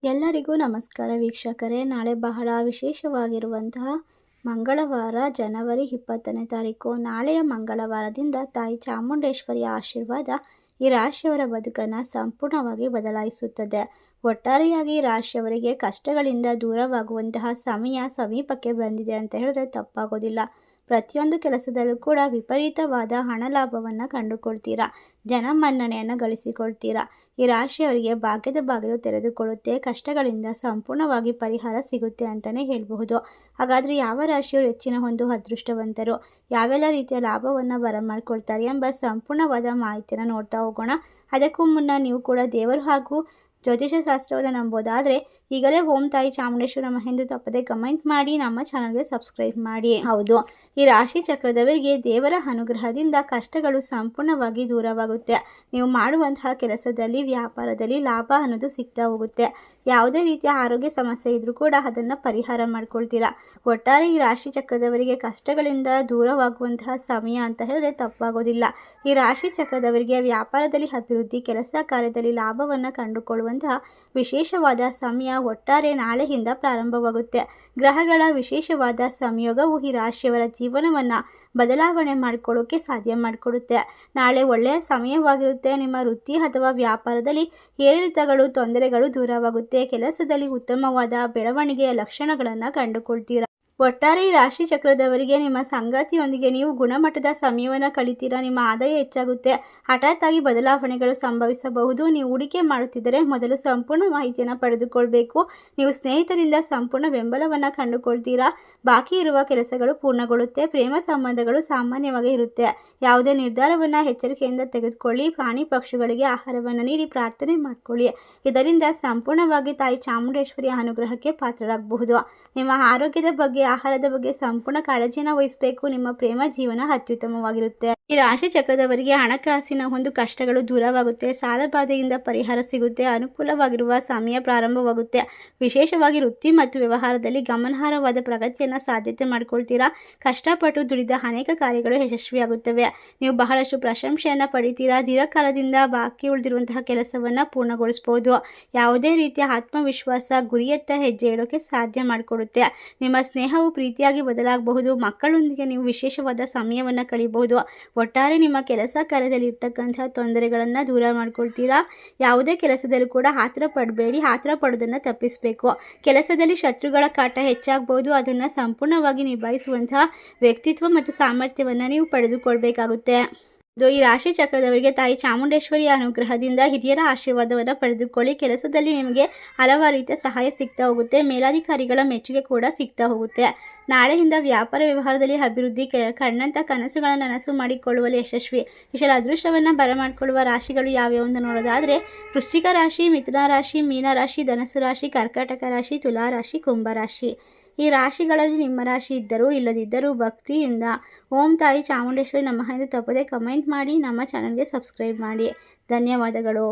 ಎಲ್ಲರಿಗೂ ನಮಸ್ಕಾರ ವೀಕ್ಷಕರೇ. ನಾಳೆ ಬಹಳ ವಿಶೇಷವಾಗಿರುವಂತಹ ಮಂಗಳವಾರ, ಜನವರಿ 20ನೇ ತಾರೀಕು. ನಾಳೆಯ ಮಂಗಳವಾರದಿಂದ ತಾಯಿ ಚಾಮುಂಡೇಶ್ವರಿಯ ಆಶೀರ್ವಾದ ಈ ರಾಶಿಯವರ ಬದುಕನ್ನು ಸಂಪೂರ್ಣವಾಗಿ ಬದಲಾಯಿಸುತ್ತದೆ. ಒಟ್ಟಾರೆಯಾಗಿ ರಾಶಿಯವರಿಗೆ ಕಷ್ಟಗಳಿಂದ ದೂರವಾಗುವಂತಹ ಸಮಯ ಸಮೀಪಕ್ಕೆ ಬಂದಿದೆ ಅಂತ ಹೇಳಿದ್ರೆ ತಪ್ಪಾಗೋದಿಲ್ಲ. ಪ್ರತಿಯೊಂದು ಕೆಲಸದಲ್ಲೂ ಕೂಡ ವಿಪರೀತವಾದ ಹಣ ಲಾಭವನ್ನು ಕಂಡುಕೊಳ್ತೀರಾ, ಜನಮನ್ನಣೆಯನ್ನು ಗಳಿಸಿಕೊಳ್ತೀರಾ. ಈ ರಾಶಿಯವರಿಗೆ ಭಾಗ್ಯದ ಬಾಗಿಲು ತೆರೆದುಕೊಳ್ಳುತ್ತೆ, ಕಷ್ಟಗಳಿಂದ ಸಂಪೂರ್ಣವಾಗಿ ಪರಿಹಾರ ಸಿಗುತ್ತೆ ಅಂತಲೇ ಹೇಳಬಹುದು. ಹಾಗಾದರೆ ಯಾವ ರಾಶಿಯವರು ಹೆಚ್ಚಿನ ಒಂದು ಅದೃಷ್ಟವಂತರು, ಯಾವೆಲ್ಲ ರೀತಿಯ ಲಾಭವನ್ನು ಬರಮಾಡ್ಕೊಳ್ತಾರೆ ಎಂಬ ಸಂಪೂರ್ಣವಾದ ಮಾಹಿತಿಯನ್ನು ನೋಡ್ತಾ ಹೋಗೋಣ. ಅದಕ್ಕೂ ಮುನ್ನ ನೀವು ಕೂಡ ದೇವರು ಹಾಗೂ ಜ್ಯೋತಿಷ ಶಾಸ್ತ್ರವನ್ನು ನಂಬೋದಾದರೆ ಈಗಲೇ ಓಂ ತಾಯಿ ಚಾಮುಂಡೇಶ್ವರಿ ನಮಃ ಎಂದು ತಪ್ಪದೆ ಕಮೆಂಟ್ ಮಾಡಿ, ನಮ್ಮ ಚಾನಲ್ಗೆ ಸಬ್ಸ್ಕ್ರೈಬ್ ಮಾಡಿ. ಹೌದು, ಈ ರಾಶಿ ಚಕ್ರದವರಿಗೆ ದೇವರ ಅನುಗ್ರಹದಿಂದ ಕಷ್ಟಗಳು ಸಂಪೂರ್ಣವಾಗಿ ದೂರವಾಗುತ್ತೆ. ನೀವು ಮಾಡುವಂತಹ ಕೆಲಸದಲ್ಲಿ, ವ್ಯಾಪಾರದಲ್ಲಿ ಲಾಭ ಅನ್ನೋದು ಸಿಗ್ತಾ ಹೋಗುತ್ತೆ. ಯಾವುದೇ ರೀತಿಯ ಆರೋಗ್ಯ ಸಮಸ್ಯೆ ಇದ್ರೂ ಕೂಡ ಅದನ್ನು ಪರಿಹಾರ ಮಾಡ್ಕೊಳ್ತೀರಾ. ಒಟ್ಟಾರೆ ಈ ರಾಶಿ ಚಕ್ರದವರಿಗೆ ಕಷ್ಟಗಳಿಂದ ದೂರವಾಗುವಂತಹ ಸಮಯ ಅಂತ ಹೇಳಿದ್ರೆ ತಪ್ಪಾಗೋದಿಲ್ಲ. ಈ ರಾಶಿ ಚಕ್ರದವರಿಗೆ ವ್ಯಾಪಾರದಲ್ಲಿ ಅಭಿವೃದ್ಧಿ, ಕೆಲಸ ಕಾರ್ಯದಲ್ಲಿ ಲಾಭವನ್ನು ಕಂಡುಕೊಳ್ಳುವಂತಹ ವಿಶೇಷವಾದ ಸಮಯ ಒಟ್ಟಾರೆ ನಾಳೆಯಿಂದ ಪ್ರಾರಂಭವಾಗುತ್ತೆ. ಗ್ರಹಗಳ ವಿಶೇಷವಾದ ಸಂಯೋಗವು ಈ ರಾಶಿಯವರ ಜೀವನವನ್ನು ಬದಲಾವಣೆ ಮಾಡಿಕೊಳ್ಳೋಕೆ ಸಾಧ್ಯ ಮಾಡಿಕೊಡುತ್ತೆ. ನಾಳೆ ಒಳ್ಳೆಯ ಸಮಯವಾಗಿರುತ್ತೆ. ನಿಮ್ಮ ವೃತ್ತಿ ಅಥವಾ ವ್ಯಾಪಾರದಲ್ಲಿ ಏರಿಳಿತಗಳು, ತೊಂದರೆಗಳು ದೂರವಾಗುತ್ತೆ. ಕೆಲಸದಲ್ಲಿ ಉತ್ತಮವಾದ ಬೆಳವಣಿಗೆಯ ಲಕ್ಷಣಗಳನ್ನು ಕಂಡುಕೊಳ್ತೀರಾ. ಒಟ್ಟಾರೆ ಈ ರಾಶಿ ಚಕ್ರದವರಿಗೆ ನಿಮ್ಮ ಸಂಗಾತಿಯೊಂದಿಗೆ ನೀವು ಗುಣಮಟ್ಟದ ಸಮಯವನ್ನು ಕಳಿತೀರಾ. ನಿಮ್ಮ ಆದಾಯ ಹೆಚ್ಚಾಗುತ್ತೆ. ಹಠಾತ್ ಆಗಿ ಬದಲಾವಣೆಗಳು ಸಂಭವಿಸಬಹುದು. ನೀವು ಹೂಡಿಕೆ ಮಾಡುತ್ತಿದ್ದರೆ ಮೊದಲು ಸಂಪೂರ್ಣ ಮಾಹಿತಿಯನ್ನು ಪಡೆದುಕೊಳ್ಬೇಕು. ನೀವು ಸ್ನೇಹಿತರಿಂದ ಸಂಪೂರ್ಣ ಬೆಂಬಲವನ್ನು ಕಂಡುಕೊಳ್ತೀರಾ. ಬಾಕಿ ಇರುವ ಕೆಲಸಗಳು ಪೂರ್ಣಗೊಳ್ಳುತ್ತೆ. ಪ್ರೇಮ ಸಂಬಂಧಗಳು ಸಾಮಾನ್ಯವಾಗಿ ಇರುತ್ತೆ. ಯಾವುದೇ ನಿರ್ಧಾರವನ್ನು ಎಚ್ಚರಿಕೆಯಿಂದ ತೆಗೆದುಕೊಳ್ಳಿ. ಪ್ರಾಣಿ ಪಕ್ಷಿಗಳಿಗೆ ಆಹಾರವನ್ನು ನೀಡಿ ಪ್ರಾರ್ಥನೆ ಮಾಡಿಕೊಳ್ಳಿ. ಇದರಿಂದ ಸಂಪೂರ್ಣವಾಗಿ ತಾಯಿ ಚಾಮುಂಡೇಶ್ವರಿಯ ಅನುಗ್ರಹಕ್ಕೆ ಪಾತ್ರರಾಗಬಹುದು. ನಿಮ್ಮ ಆರೋಗ್ಯದ ಬಗ್ಗೆ, ಆಹಾರದ ಬಗ್ಗೆ ಸಂಪೂರ್ಣ ಕಾಳಜಿಯನ್ನು ವಹಿಸಬೇಕು. ನಿಮ್ಮ ಪ್ರೇಮ ಜೀವನ ಅತ್ಯುತ್ತಮವಾಗಿರುತ್ತೆ. ಈ ರಾಶಿ ಚಕ್ರದವರಿಗೆ ಹಣಕಾಸಿನ ಒಂದು ಕಷ್ಟಗಳು ದೂರವಾಗುತ್ತೆ. ಸಾಲಬಾಧೆಯಿಂದ ಪರಿಹಾರ ಸಿಗುತ್ತೆ. ಅನುಕೂಲವಾಗಿರುವ ಸಮಯ ಪ್ರಾರಂಭವಾಗುತ್ತೆ. ವಿಶೇಷವಾಗಿ ವೃತ್ತಿ ಮತ್ತು ವ್ಯವಹಾರದಲ್ಲಿ ಗಮನಾರ್ಹವಾದ ಪ್ರಗತಿಯನ್ನು ಸಾಧ್ಯತೆ ಮಾಡಿಕೊಳ್ತೀರಾ. ಕಷ್ಟಪಟ್ಟು ದುಡಿದ ಅನೇಕ ಕಾರ್ಯಗಳು ಯಶಸ್ವಿಯಾಗುತ್ತವೆ. ನೀವು ಬಹಳಷ್ಟು ಪ್ರಶಂಸೆಯನ್ನು ಪಡಿತೀರಾ. ದೀರ್ಘಕಾಲದಿಂದ ಬಾಕಿ ಉಳಿದಿರುವಂತಹ ಕೆಲಸವನ್ನು ಪೂರ್ಣಗೊಳಿಸಬಹುದು. ಯಾವುದೇ ರೀತಿಯ ಆತ್ಮವಿಶ್ವಾಸ ಗುರಿಯತ್ತ ಹೆಜ್ಜೆ ಇಡೋಕೆ ಸಾಧ್ಯ ಮಾಡಿಕೊಡುತ್ತೆ. ನಿಮ್ಮ ಸ್ನೇಹವು ಪ್ರೀತಿಯಾಗಿ ಬದಲಾಗಬಹುದು. ಮಕ್ಕಳೊಂದಿಗೆ ನೀವು ವಿಶೇಷವಾದ ಸಮಯವನ್ನು ಕಳೆಯಬಹುದು. ಒಟ್ಟಾರೆ ನಿಮ್ಮ ಕೆಲಸ ಕಾರ್ಯದಲ್ಲಿ ಇರ್ತಕ್ಕಂತಹ ತೊಂದರೆಗಳನ್ನು ದೂರ ಮಾಡ್ಕೊಳ್ತೀರಾ. ಯಾವುದೇ ಕೆಲಸದಲ್ಲೂ ಕೂಡ ಆತುರ ಪಡಬೇಡಿ. ಆತುರ ಪಡೋದನ್ನು ತಪ್ಪಿಸಬೇಕು. ಕೆಲಸದಲ್ಲಿ ಶತ್ರುಗಳ ಕಾಟ ಹೆಚ್ಚಾಗಬಹುದು. ಅದನ್ನು ಸಂಪೂರ್ಣವಾಗಿ ನಿಭಾಯಿಸುವಂತಹ ವ್ಯಕ್ತಿತ್ವ ಮತ್ತು ಸಾಮರ್ಥ್ಯವನ್ನು ನೀವು ಪಡೆದುಕೊಳ್ಬೇಕಾಗುತ್ತೆ. ಈ ರಾಶಿ ಚಕ್ರದವರಿಗೆ ತಾಯಿ ಚಾಮುಂಡೇಶ್ವರಿಯ ಅನುಗ್ರಹದಿಂದ ಹಿರಿಯರ ಆಶೀರ್ವಾದವನ್ನು ಪಡೆದುಕೊಳ್ಳಿ. ಕೆಲಸದಲ್ಲಿ ನಿಮಗೆ ಹಲವಾರು ರೀತಿಯ ಸಹಾಯ ಸಿಗ್ತಾ ಹೋಗುತ್ತೆ. ಮೇಲಾಧಿಕಾರಿಗಳ ಮೆಚ್ಚುಗೆ ಕೂಡ ಸಿಗ್ತಾ ಹೋಗುತ್ತೆ. ನಾಳೆಯಿಂದ ವ್ಯಾಪಾರ ವ್ಯವಹಾರದಲ್ಲಿ ಅಭಿವೃದ್ಧಿ, ಕಣ್ಣಂತ ಕನಸುಗಳನ್ನು ನನಸು ಮಾಡಿಕೊಳ್ಳುವಲ್ಲಿ ಯಶಸ್ವಿ. ಇಷ್ಟೆಲ್ಲ ಅದೃಷ್ಟವನ್ನು ಬರಮಾಡಿಕೊಳ್ಳುವ ರಾಶಿಗಳು ಯಾವ್ಯಾವ ಅಂತ ನೋಡೋದಾದರೆ ವೃಶ್ಚಿಕ ರಾಶಿ, ಮಿಥುನ ರಾಶಿ, ಮೀನ ರಾಶಿ, ಧನಸ್ಸು ರಾಶಿ, ಕರ್ಕಾಟಕ ರಾಶಿ, ತುಲಾ ರಾಶಿ, ಕುಂಭ ರಾಶಿ. ಈ ರಾಶಿಗಳಲ್ಲಿ ನಿಮ್ಮ ರಾಶಿ ಇದ್ದರೂ ಇಲ್ಲದಿದ್ದರೂ ಭಕ್ತಿಯಿಂದ ಓಂ ತಾಯಿ ಚಾಮುಂಡೇಶ್ವರಿ ನಮಃ ಎಂದು ತಪ್ಪದೆ ಕಮೆಂಟ್ ಮಾಡಿ, ನಮ್ಮ ಚಾನಲ್ಗೆ ಸಬ್ಸ್ಕ್ರೈಬ್ ಮಾಡಿ. ಧನ್ಯವಾದಗಳು.